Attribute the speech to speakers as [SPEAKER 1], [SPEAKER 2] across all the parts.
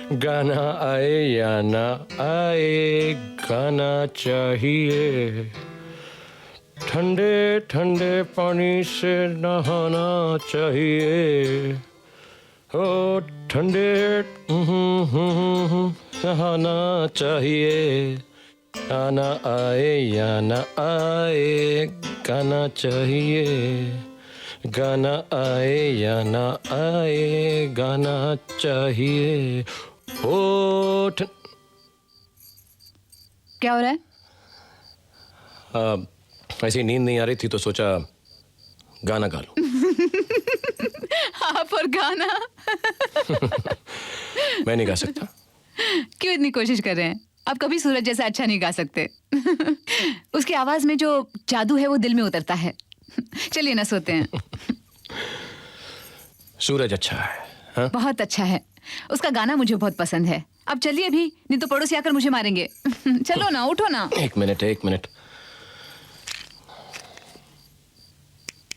[SPEAKER 1] गाना आए या ना आए, गाना चाहिए। ठंडे ठंडे पानी से नहाना चाहिए। ओ ठंडे नहाना चाहिए। गाना आए या ना आए, गाना चाहिए। गाना आए या ना आए, गाना चाहिए। ओ
[SPEAKER 2] क्या हो रहा है?
[SPEAKER 1] ऐसी नींद नहीं आ रही थी तो सोचा गाना गा लूं।
[SPEAKER 2] आप और गाना।
[SPEAKER 1] मैं नहीं गा सकता।
[SPEAKER 2] क्यों इतनी कोशिश कर रहे हैं? आप कभी सूरज जैसा अच्छा नहीं गा सकते। उसकी आवाज में जो जादू है वो दिल में उतरता है। चलिए ना सोते हैं।
[SPEAKER 1] सूरज अच्छा है, हाँ?
[SPEAKER 2] बहुत अच्छा है। उसका गाना मुझे बहुत पसंद है। अब चलिए भी, नहीं तो पड़ोसी आकर मुझे मारेंगे। चलो ना, उठो ना।
[SPEAKER 1] एक मिनट।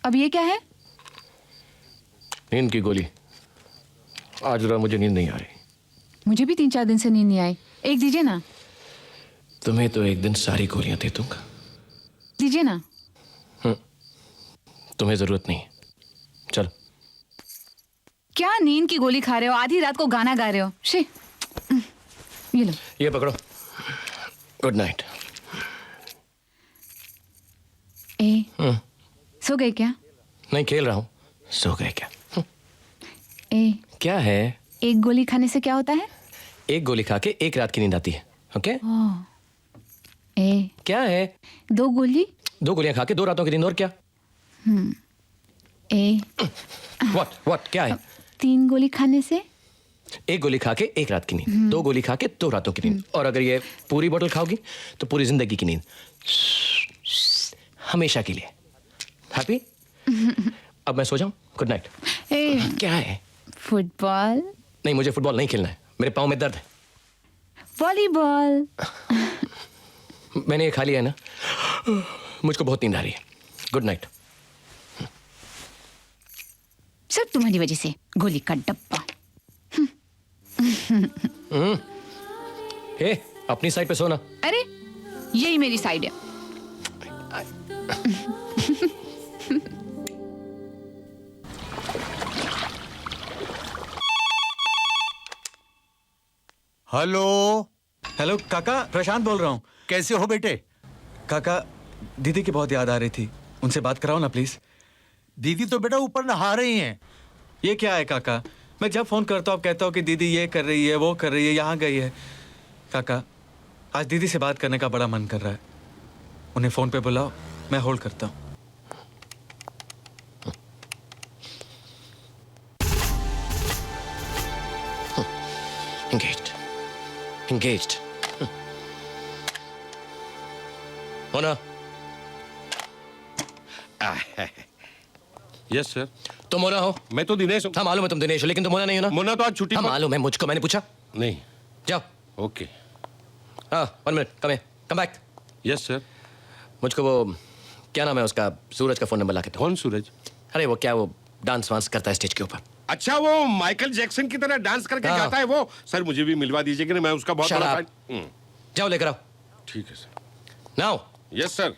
[SPEAKER 2] अब ये क्या है?
[SPEAKER 1] नींद की गोली। आज रात मुझे नींद नहीं आ रही।
[SPEAKER 2] मुझे भी 3-4 दिन से नींद नहीं आई। एक दीजिए ना।
[SPEAKER 1] तुम्हें तो एक दिन सारी गोलियां दे दूंगा।
[SPEAKER 2] दीजिए ना।
[SPEAKER 1] तुम्हें जरूरत नहीं। चल।
[SPEAKER 2] क्या नींद की गोली खा रहे हो? आधी रात को गाना गा रहे हो। शी। ये लो।
[SPEAKER 1] ये पकड़ो। Good night.
[SPEAKER 2] सो गए क्या?
[SPEAKER 1] नहीं, खेल रहा हूं। सो गए क्या? क्या है?
[SPEAKER 2] एक गोली खाने से क्या होता है?
[SPEAKER 1] एक गोली खा के एक रात की नींद आती है। ओके? क्या है?
[SPEAKER 2] 2 गोली।
[SPEAKER 1] 2 गोलियां खा के 2 रातों की नींद, और क्या? व्हाट क्या है?
[SPEAKER 2] 3 गोली खाने से?
[SPEAKER 1] 1 गोली खा के 1 रात की नींद, 2 गोली खा के 2 रातों की नींद, और अगर ये पूरी बोतल खाओगी तो पूरी जिंदगी की नींद, हमेशा के लिए। हैप्पी? अब मैं सो जाऊं? Good night. क्या है?
[SPEAKER 2] फुटबॉल।
[SPEAKER 1] नहीं, मुझे फुटबॉल नहीं खेलना है। मेरे पाँव में दर्द है।
[SPEAKER 2] वॉलीबॉल।
[SPEAKER 1] मैंने ये खा लिया है ना, मुझको बहुत नींद आ रही है। Good night.
[SPEAKER 2] सब तुम्हारी वजह से। गोली का डब्बा।
[SPEAKER 1] हे, अपनी साइड पे सोना।
[SPEAKER 2] अरे, यही मेरी साइड है।
[SPEAKER 3] हेलो।
[SPEAKER 4] हेलो काका, प्रशांत बोल रहा हूँ।
[SPEAKER 3] कैसे हो बेटे?
[SPEAKER 4] काका, दीदी की बहुत याद आ रही थी। उनसे बात कराओ ना प्लीज।
[SPEAKER 3] दीदी तो बेटा ऊपर नहा रही हैं।
[SPEAKER 4] ये क्या है काका? मैं जब फोन करता हूँ आप कहता हो कि दीदी ये कर रही है, वो कर रही है, यहाँ गई है। काका, आज दीदी से बात करने का बड़ा मन कर रहा है। उन्हें फोन पे बुलाओ, मैं होल्ड करता हूँ।
[SPEAKER 1] Engaged. मोना।
[SPEAKER 5] Yes sir.
[SPEAKER 1] तुम मोना हो?
[SPEAKER 5] मैं तो दिनेश हूँ।
[SPEAKER 1] हाँ मालूम है तुम दिनेश हो, लेकिन तुम मोना नहीं हो ना?
[SPEAKER 5] मोना तो आज छुट्टी
[SPEAKER 1] हाँ
[SPEAKER 5] पर।
[SPEAKER 1] मालूम है मुझको, मैंने पूछा
[SPEAKER 5] नहीं।
[SPEAKER 1] जाओ।
[SPEAKER 5] ओके।
[SPEAKER 1] हाँ 1 minute, come back.
[SPEAKER 5] Yes sir.
[SPEAKER 1] मुझको वो क्या नाम है उसका, सूरज का फोन नंबर लाके दो।
[SPEAKER 5] कौन सूरज?
[SPEAKER 1] अरे वो क्या, वो डांस वांस करता है स्टेज के ऊपर।
[SPEAKER 5] अच्छा, वो माइकल जैक्सन की तरह डांस करके
[SPEAKER 1] हाँ।
[SPEAKER 5] गाता है वो। सर मुझे भी मिलवा दीजिए कि मैं उसका बहुत
[SPEAKER 1] Shut
[SPEAKER 5] बड़ा
[SPEAKER 1] up.
[SPEAKER 5] फैन।
[SPEAKER 1] जाओ लेकर आओ।
[SPEAKER 5] ठीक है sir.
[SPEAKER 1] Now.
[SPEAKER 5] Yes sir.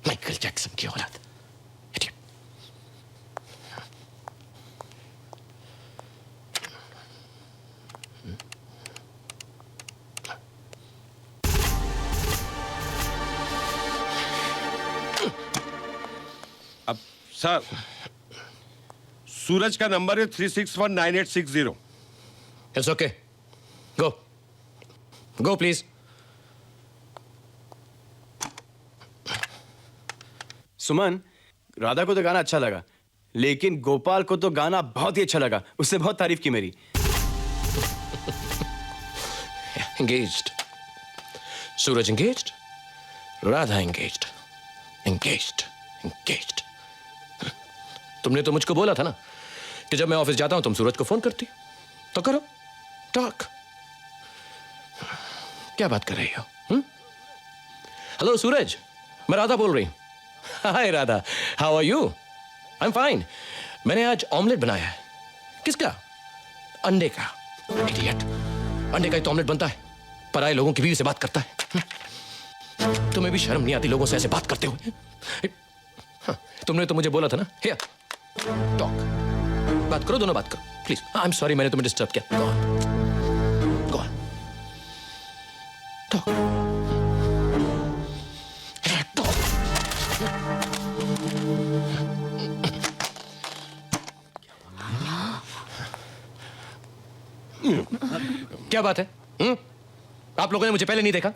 [SPEAKER 1] Michael Jackson की औलाद। Idiot.
[SPEAKER 5] अब सर, सूरज का नंबर है 3619860।
[SPEAKER 1] It's okay. Go please.
[SPEAKER 6] सुमन, राधा को तो गाना अच्छा लगा, लेकिन गोपाल को तो गाना बहुत ही अच्छा लगा। उससे बहुत तारीफ की मेरी।
[SPEAKER 1] Engaged. सूरज engaged. राधा engaged. Engaged. तुमने तो मुझको बोला था ना कि जब मैं ऑफिस जाता हूं तुम सूरज को फोन करती, तो करो टॉक। क्या बात कर रही हो? हेलो सूरज, मैं राधा बोल रही हूं। Hi Radha, how are you? I am fine. मैंने आज ऑमलेट बनाया है। किसका? अंडे का। इडियट। अंडे का ही तो ऑमलेट बनता है, पराये लोगों की बीवी से बात करता है। तुम्हें भी शर्म नहीं आती लोगों से ऐसे बात करते हुए? हाँ, तुमने तो मुझे बोला था ना, हियर टॉक, बात करो, दोनों बात करो प्लीज। आई एम सॉरी, मैंने तुम्हें डिस्टर्ब किया। गो ऑन, टॉक, क्या बात है? आप लोगों ने मुझे पहले नहीं देखा?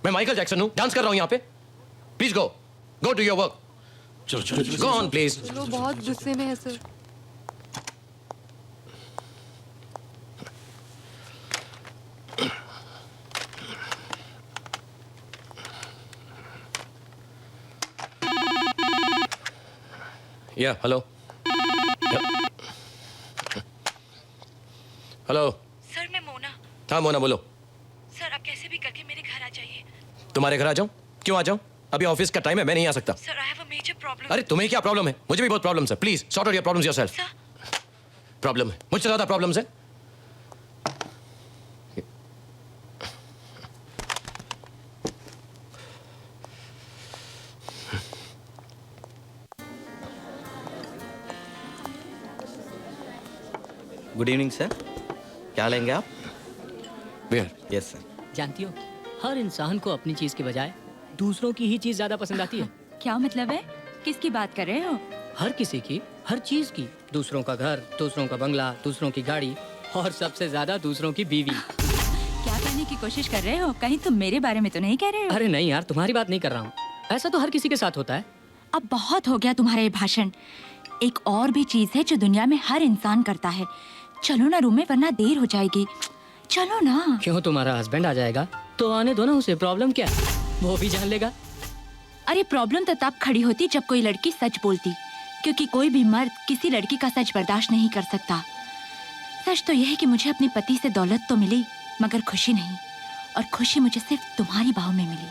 [SPEAKER 1] मैं माइकल जैक्सन हूं, डांस कर रहा हूं यहां पे। Please go to your work. चलो चलो गो ऑन प्लीज।
[SPEAKER 7] वो बहुत गुस्से में है सर।
[SPEAKER 1] या हेलो हेलो।
[SPEAKER 8] सर मैं मोना।
[SPEAKER 1] हाँ मोना बोलो।
[SPEAKER 8] सर आप कैसे भी करके मेरे घर आ जाइए।
[SPEAKER 1] तुम्हारे घर आ जाऊं? क्यों आ जाऊं? अभी ऑफिस का टाइम है, मैं नहीं आ सकता।
[SPEAKER 8] Sir I have a major problem.
[SPEAKER 1] अरे तुम्हें क्या प्रॉब्लम है? मुझे भी बहुत प्रॉब्लम्स है। Please sort out your problems yourself.
[SPEAKER 8] Sir
[SPEAKER 1] problem है, मुझसे ज्यादा प्रॉब्लम्स है।
[SPEAKER 9] गुड इवनिंग सर, क्या लेंगे आप?
[SPEAKER 1] वेयर?
[SPEAKER 9] Yes sir.
[SPEAKER 10] जानती हो, हर इंसान को अपनी चीज के बजाय दूसरों की ही चीज ज्यादा पसंद आती है।
[SPEAKER 8] क्या मतलब है? किसकी बात कर रहे हो?
[SPEAKER 10] हर किसी की, हर चीज की। दूसरों का घर, दूसरों का बंगला, दूसरों की गाड़ी और सबसे ज्यादा दूसरों की बीवी।
[SPEAKER 8] क्या कहने की कोशिश कर रहे हो? कहीं तुम मेरे बारे में तो नहीं कह रहे हो?
[SPEAKER 10] अरे नहीं यार, तुम्हारी बात नहीं कर रहा हूँ। ऐसा तो हर किसी के साथ होता है।
[SPEAKER 8] अब बहुत हो गया तुम्हारा ये भाषण। एक और भी चीज है जो दुनिया में हर इंसान करता है। चलो ना रूम में, वरना देर हो जाएगी। चलो ना।
[SPEAKER 10] क्यों, तुम्हारा हस्बैंड आ जाएगा तो आने दो ना उसे, प्रॉब्लम क्या है? वो भी जान लेगा।
[SPEAKER 8] अरे प्रॉब्लम तो तब खड़ी होती जब कोई लड़की सच बोलती, क्योंकि कोई भी मर्द किसी लड़की का सच बर्दाश्त नहीं कर सकता। सच तो यह है कि मुझे अपने पति से दौलत तो मिली, मगर खुशी नहीं, और खुशी मुझे सिर्फ तुम्हारी बाहों में मिली।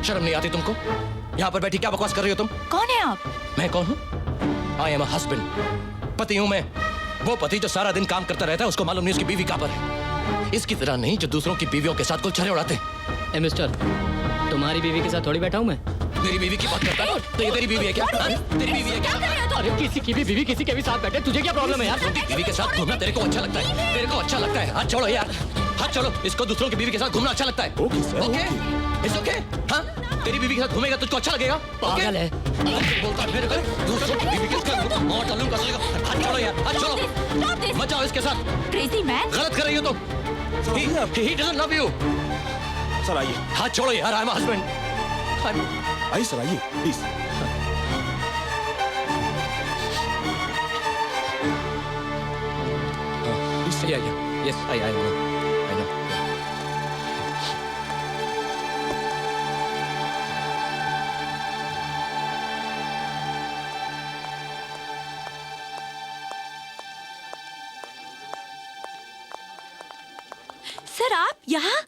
[SPEAKER 1] शर्म नहीं आती तुमको? यहाँ पर बैठी क्या बकवास कर रही हो तुम?
[SPEAKER 8] कौन है आप?
[SPEAKER 1] मैं कौन हूँ? आई एम अ हस्बैंड, पति हूँ मैं। वो पति जो सारा दिन काम करता रहता है, उसको मालूम नहीं उसकी बीवी कहाँ पर है। इसकी तरह नहीं जो दूसरों की बीवियों के साथ गुलछड़े उड़ाते हैं।
[SPEAKER 10] ए मिस्टर, तुम्हारी बीवी के साथ थोड़ी बैठा हूँ मैं।
[SPEAKER 1] मेरी बीवी की बात करता है? तो ये तेरी बीवी है क्या? हाँ? तेरी बीवी है क्या?
[SPEAKER 10] अरे किसी की भी बीवी किसी के भी साथ बैठे, तुझे क्या प्रॉब्लम है यार?
[SPEAKER 1] दूसरों की बीवी के साथ घूमना तेरे को अच्छा लगता है? तेरे को अच्छा लगता है? हाथ छोड़ो यार, हाथ छोड़ो। इसको दूसरों की बीवी के साथ घूमना अच्छा लगता है? Okay, it's okay. हाँ, तेरी बीवी के साथ घूमेगा तुझको अच्छा लगेगा?
[SPEAKER 10] पागल है।
[SPEAKER 1] बोलता है मेरे को, दूसरों की बीवी के साथ मार डालूंगा तुझे। हाथ छोड़ो यार, हाथ छोड़ो, मत जाओ इसके साथ।
[SPEAKER 8] Crazy man.
[SPEAKER 1] गलत कर रही हो तुम। He doesn't love you.
[SPEAKER 6] Sir आइए,
[SPEAKER 1] हाथ छोड़ो यार, I'm a husband.
[SPEAKER 6] आइए सर आइए please.
[SPEAKER 1] Yeah. Yes, I know. I know.
[SPEAKER 8] Sir आप यहाँ?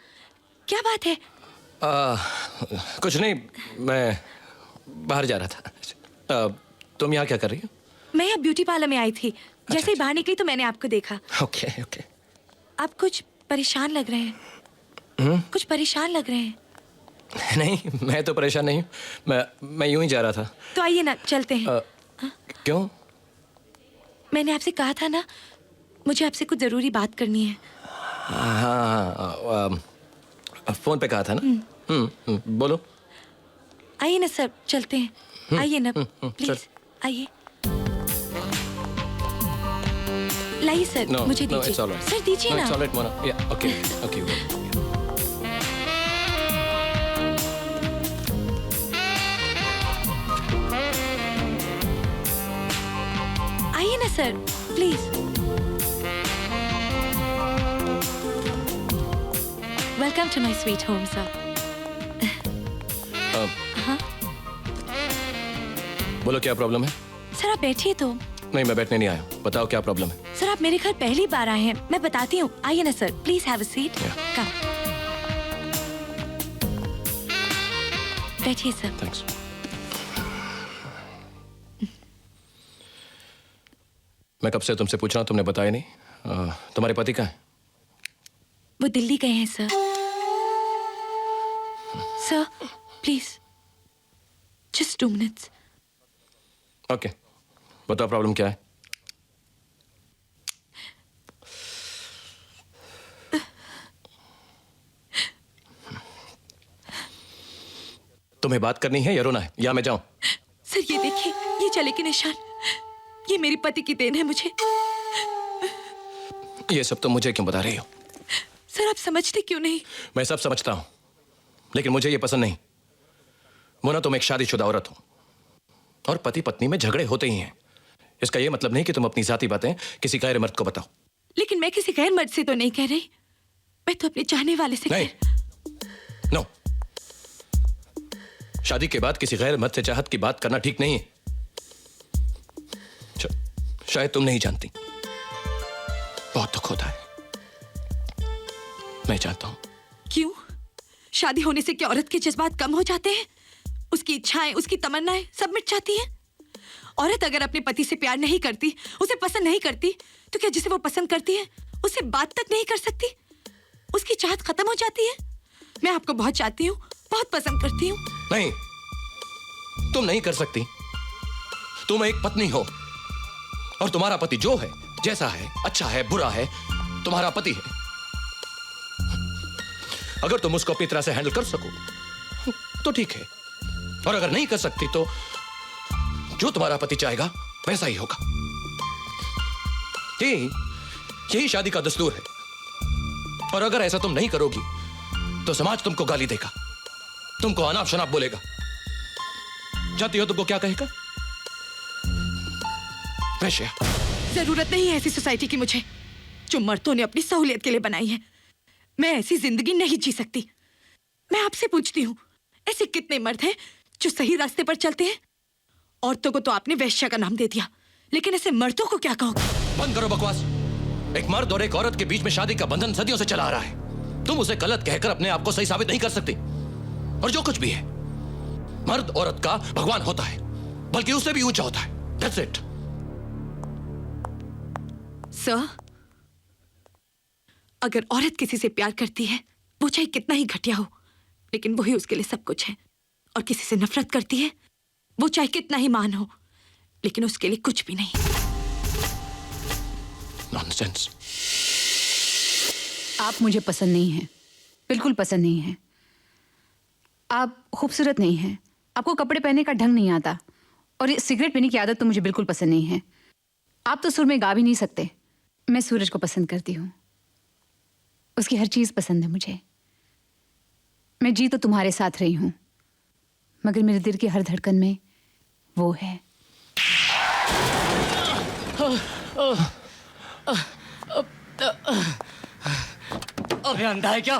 [SPEAKER 8] क्या बात है?
[SPEAKER 1] कुछ नहीं, मैं बाहर जा रहा था। तुम यहाँ क्या कर रही हो?
[SPEAKER 8] मैं यहाँ ब्यूटी पार्लर में आई थी। जैसे ही बाहर निकली तो मैंने आपको देखा।
[SPEAKER 1] Okay okay.
[SPEAKER 8] आप कुछ परेशान लग रहे हैं। कुछ परेशान लग रहे हैं।
[SPEAKER 1] नहीं, मैं तो परेशान नहीं हूँ। मैं यूं ही जा रहा था।
[SPEAKER 8] तो आइए ना, चलते हैं।
[SPEAKER 1] क्यों?
[SPEAKER 8] मैंने आपसे कहा था ना, मुझे आपसे कुछ जरूरी बात करनी है।
[SPEAKER 1] हाँ, फोन पे कहा था ना। बोलो।
[SPEAKER 8] आइए ना सर, चलते हैं। आइए ना प्लीज,
[SPEAKER 1] चल।
[SPEAKER 8] आइए। लाइए सर,
[SPEAKER 1] No,
[SPEAKER 8] मुझे
[SPEAKER 1] no,
[SPEAKER 8] दीजिए।
[SPEAKER 1] it's all right.
[SPEAKER 8] सर दीजिए
[SPEAKER 1] No,
[SPEAKER 8] ना।
[SPEAKER 1] it's all right, Mona. Yeah, okay, okay.
[SPEAKER 8] आइए ना sir, please. Welcome to my sweet home sir.
[SPEAKER 1] बोलो क्या प्रॉब्लम है?
[SPEAKER 8] सर आप बैठिए तो।
[SPEAKER 1] नहीं, मैं बैठने नहीं आया हूँ। बताओ क्या प्रॉब्लम है?
[SPEAKER 8] सर आप मेरे घर पहली बार आए हैं, मैं बताती हूँ। आइए ना sir, please have a seat. Come, बैठिए सर।
[SPEAKER 1] थैंक्स। मैं कब से तुमसे पूछ रहा हूं, तुमने बताया नहीं। तुम्हारे पति कहाँ हैं?
[SPEAKER 8] वो दिल्ली गए हैं sir. Sir please just 2 minutes.
[SPEAKER 1] Okay, बताओ प्रॉब्लम क्या है? तुम्हें बात करनी है या रोना है, या मैं जाऊं?
[SPEAKER 8] सर ये देखिए, ये जले के निशान, ये मेरे पति की देन है मुझे।
[SPEAKER 1] ये सब तुम मुझे क्यों बता रही हो?
[SPEAKER 8] सर आप समझते क्यों नहीं?
[SPEAKER 1] मैं सब समझता हूं, लेकिन मुझे ये पसंद नहीं। मोना, तुम एक शादीशुदा औरत हो और पति पत्नी में झगड़े होते ही हैं। इसका ये मतलब नहीं कि तुम अपनी जाती बातें किसी गैर मर्द को बताओ।
[SPEAKER 8] लेकिन मैं किसी गैर मर्द से तो नहीं कह रही, मैं तो अपने चाहने वाले से
[SPEAKER 1] नहीं, नो। शादी के बाद किसी गैर मर्द से चाहत की बात करना ठीक नहीं है। शायद तुम नहीं जानती, बहुत दुख होता है, मैं जानता हूं।
[SPEAKER 8] क्यों? शादी होने से क्या औरत के जज्बात कम हो जाते हैं? उसकी इच्छाएं, उसकी तमन्नाएं सब मिट जाती हैं? औरत अगर अपने पति से प्यार नहीं करती, उसे पसंद नहीं करती, तो क्या जिसे वो पसंद करती है उससे बात तक नहीं कर सकती? उसकी चाहत खत्म हो जाती है? मैं आपको बहुत चाहती हूँ, बहुत पसंद करती हूँ।
[SPEAKER 1] नहीं, तुम नहीं कर सकती। तुम एक पत्नी हो और तुम्हारा पति जो है, जैसा है, अच्छा है, बुरा है, तुम्हारा पति है। अगर तुम उसको अपनी तरह से हैंडल कर सको तो ठीक है, और अगर नहीं कर सकती तो जो तुम्हारा पति चाहेगा वैसा ही होगा। यही शादी का दस्तूर है, और अगर ऐसा तुम नहीं करोगी तो समाज तुमको गाली देगा, तुमको अनाप शनाप बोलेगा। जानती हो तुमको क्या कहेगा? वैश्या।
[SPEAKER 8] जरूरत नहीं है ऐसी सोसाइटी की मुझे, जो मर्दों ने अपनी सहूलियत के लिए बनाई है। मैं ऐसी जिंदगी नहीं जी सकती। मैं आपसे पूछती हूँ, ऐसे कितने मर्द हैं जो सही रास्ते पर चलते हैं? औरतों को तो आपने वैश्या का नाम दे दिया, लेकिन ऐसे मर्दों को क्या कहोगे?
[SPEAKER 1] बंद करो बकवास। एक मर्द और एक औरत के बीच में शादी का बंधन सदियों से चला आ रहा है। तुम उसे गलत कहकर अपने आप को सही साबित नहीं कर सकती। और जो कुछ भी है, मर्द औरत का भगवान होता है, बल्कि उससे भी ऊंचा होता है। That's it.
[SPEAKER 8] सर, अगर औरत किसी से प्यार करती है, वो चाहे कितना ही घटिया हो, लेकिन वही उसके लिए सब कुछ है। और किसी से नफरत करती है, वो चाहे कितना ही महान हो, लेकिन उसके लिए कुछ भी नहीं।
[SPEAKER 1] Nonsense.
[SPEAKER 2] आप मुझे पसंद नहीं हैं, बिल्कुल पसंद नहीं हैं। आप खूबसूरत नहीं हैं, आपको कपड़े पहनने का ढंग नहीं आता, और ये सिगरेट पीने की आदत तो मुझे बिल्कुल पसंद नहीं है। आप तो सुर में गा भी नहीं सकते। मैं सूरज को पसंद करती हूँ, उसकी हर चीज़ पसंद है मुझे। मैं जी तो तुम्हारे साथ रही हूँ, मगर मेरे दिल की हर धड़कन में वो है।
[SPEAKER 10] अबे अंधा है क्या?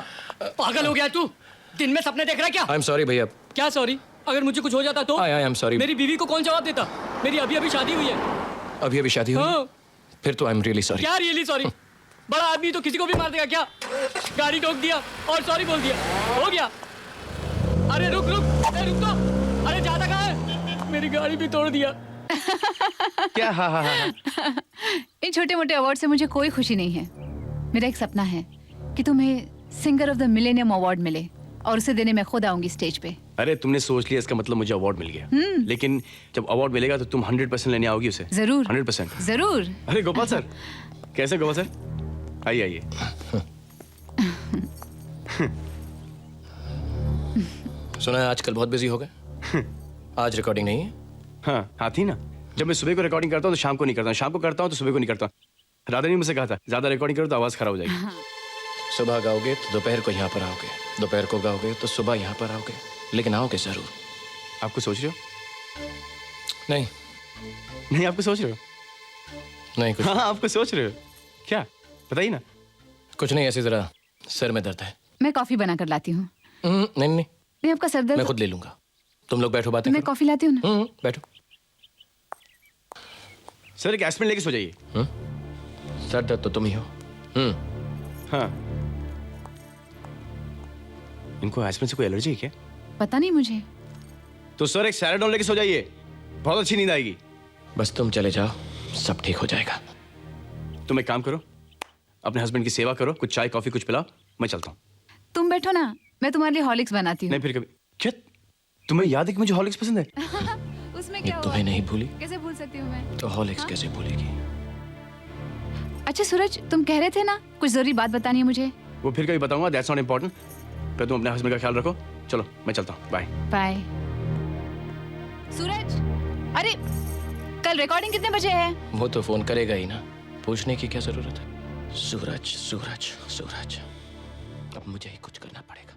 [SPEAKER 10] पागल हो गया तू? दिन में सपने देख रहा है क्या?
[SPEAKER 1] I'm sorry भैया।
[SPEAKER 10] क्या सॉरी? अगर मुझे कुछ हो जाता तो?
[SPEAKER 1] I am sorry।
[SPEAKER 10] मेरी बीवी को कौन जवाब देता? मेरी अभी अभी शादी हुई है।
[SPEAKER 1] अभी अभी शादी हुई?
[SPEAKER 10] हाँ।
[SPEAKER 1] फिर तो I'm really sorry।
[SPEAKER 10] क्या रियली सॉरी? बड़ा आदमी तो किसी को भी मार देगा क्या? गाड़ी ठोक दिया और सॉरी बोल दिया, हो गया। अरे रुक रुक, अरे रुक तो, अरे ज्यादा कहाँ है? मेरी गाड़ी भी तोड़ दिया।
[SPEAKER 6] क्या? हाँ।
[SPEAKER 2] इन छोटे मोटे अवार्ड से मुझे कोई खुशी नहीं है। मेरा एक सपना है कि तुम्हें singer of the millennium award मिले, और उसे देने मैं खुद आऊंगी स्टेज पे।
[SPEAKER 6] अरे तुमने सोच लिया, इसका मतलब मुझे अवार्ड मिल गया। लेकिन जब अवार्ड मिलेगा तो तुम 100% लेने आओगी उसे?
[SPEAKER 2] जरूर।
[SPEAKER 6] 100%।
[SPEAKER 2] जरूर।
[SPEAKER 6] अरे गोपाल सर, कैसे गोपाल सर? आइए आइए।
[SPEAKER 1] सुना है आजकल बहुत बिजी हो गए। आज रिकॉर्डिंग नहीं है?
[SPEAKER 6] हाँ थी ना। जब मैं सुबह को रिकॉर्डिंग करता हूँ तो शाम को नहीं करता हूँ, शाम को करता हूँ तो सुबह को नहीं करता। राधा ने मुझसे कहा था, ज्यादा रिकॉर्डिंग करो तो आवाज खराब हो जाएगी।
[SPEAKER 1] सुबह गाओगे तो दोपहर को यहाँ पर आओगे, दोपहर को गाओगे तो सुबह यहाँ पर आओगे, लेकिन आओगे जरूर।
[SPEAKER 6] आपको सोच रहे हो?
[SPEAKER 1] नहीं
[SPEAKER 6] नहीं, आपको सोच रहे हो?
[SPEAKER 1] नहीं कुछ
[SPEAKER 6] हाँ आपको सोच रहे हो क्या? बताइए ना।
[SPEAKER 1] कुछ नहीं, ऐसी जरा सर में दर्द है।
[SPEAKER 2] मैं कॉफी बना कर लाती हूँ।
[SPEAKER 1] नहीं नहीं,
[SPEAKER 2] नहीं, आपका सर
[SPEAKER 1] मैं
[SPEAKER 2] दर्द।
[SPEAKER 1] खुद ले लूंगा। तुम लोग बैठो, बातें
[SPEAKER 2] मैं
[SPEAKER 1] करो।
[SPEAKER 2] कॉफी लाती हूँ ना।
[SPEAKER 1] बैठो।
[SPEAKER 6] सर एक एस्पिरिन लेके सो जाइए।
[SPEAKER 1] सर दर्द तो तुम ही हो।
[SPEAKER 6] हाँ। इनको एस्पिरिन से कोई एलर्जी है क्या?
[SPEAKER 2] पता नहीं मुझे।
[SPEAKER 6] तो सर एक सैराडोन लेके सो जाइए, बहुत अच्छी नींद आएगी।
[SPEAKER 1] बस तुम चले जाओ, सब ठीक हो जाएगा।
[SPEAKER 6] तुम एक काम करो, अपने हस्बैंड की सेवा करो, कुछ चाय कॉफी कुछ पिलाओ, मैं चलता हूँ।
[SPEAKER 2] तुम बैठो ना, मैं तुम्हारे लिए हॉर्लिक्स बनाती हूँ।
[SPEAKER 6] नहीं फिर कभी क्या तुम्हें याद है कि मुझे हॉर्लिक्स पसंद है?
[SPEAKER 2] उसमें क्या हुआ?
[SPEAKER 1] तुम्हें नहीं भूली
[SPEAKER 2] कैसे भूल सकती हूँ मैं?
[SPEAKER 1] तो हॉर्लिक्स कैसे भूलेगी?
[SPEAKER 2] अच्छा सूरज, तुम कह रहे थे ना कुछ जरूरी बात बतानी है मुझे।
[SPEAKER 6] वो फिर कभी बताऊंगा, दैट्स नॉट इम्पोर्टेंट। पर तुम अपने हस्बैंड का ख्याल रखो। चलो मैं चलता हूँ, बाय।
[SPEAKER 2] बाय। सूरज, अरे कल रिकॉर्डिंग कितने बजे है?
[SPEAKER 1] वो तो फोन करेगा ही ना, पूछने की क्या जरूरत है? सूरज सूरज सूरज, अब मुझे ही कुछ करना पड़ेगा।